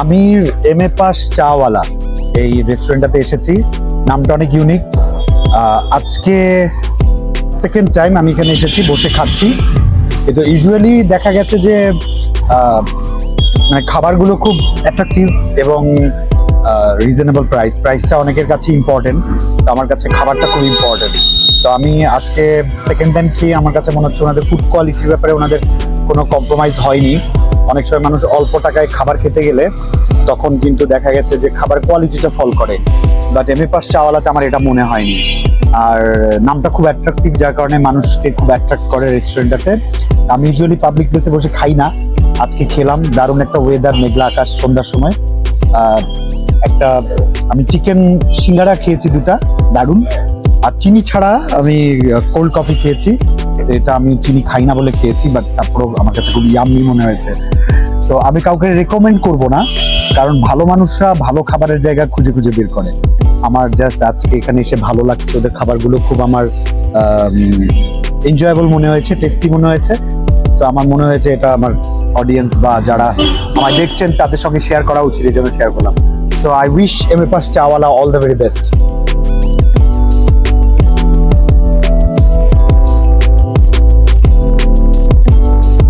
আমি M A pass চাওয়ালা এই রেস্টুরেন্টটাতে এসেছি। নামটা অনেক ইউনিক। আজকে সেকেন্ড টাইম আমি এখানে এসেছি, বসে খাচ্ছি। কিন্তু ইউজুয়ালি দেখা গেছে যে মানে খাবারগুলো খুব অ্যাট্রাকটিভ এবং রিজনেবল প্রাইসটা অনেকের কাছে ইম্পর্টেন্ট। তো আমার কাছে খাবারটা খুব ইম্পর্টেন্ট। তো আমি আজকে সেকেন্ড টাইম খেয়ে আমার কাছে মনে হচ্ছে ওনাদের ফুড কোয়ালিটির ব্যাপারে ওনাদের কোনো কম্প্রোমাইজ হয়নি। অনেক সময় মানুষ অল্প টাকায় খাবার খেতে গেলে তখন কিন্তু দেখা গেছে যে খাবার কোয়ালিটিটা ফল করে, বাট এম এ পাস চাওয়ালাতে আমার এটা মনে হয়নি। আর নামটা খুব অ্যাট্রাকটিভ, যার কারণে মানুষকে খুব অ্যাট্রাক্ট করে রেস্টুরেন্টটাতে। আমি ইউজুয়ালি পাবলিক প্লেসে বসে খাই না, আজকে খেলাম। দারুণ একটা ওয়েদার, মেঘলা আকাশ, সন্ধ্যার সময়। একটা আমি চিকেন সিঙ্গারা খেয়েছি, দুটা দারুণ। আর চিনি ছাড়া আমি কোল্ড কফি খেয়েছি। এটা আমি চিনি খাই না বলে খেয়েছি, বাট তারপরেও আমার কাছে খুব ইয়াম্মি মনে হয়েছে। তো আমি কাউকে রেকমেন্ড করব না, কারণ ভালো মানুষরা ভালো খাবারের জায়গা খুঁজে খুঁজে বের করে। আমার জাস্ট আজকে এখানে এসে ভালো লাগছে, ওদের খাবারগুলো খুব আমার এনজয়েবল মনে হয়েছে, টেস্টি মনে হয়েছে। সো আমার মনে হয়েছে এটা আমার অডিয়েন্স বা যারা আমায় দেখছেন তাদের সঙ্গে শেয়ার করা উচিত, এই জন্য শেয়ার করলাম। So I wish M A pass চাওয়ালা অল দ্য ভেরি বেস্ট।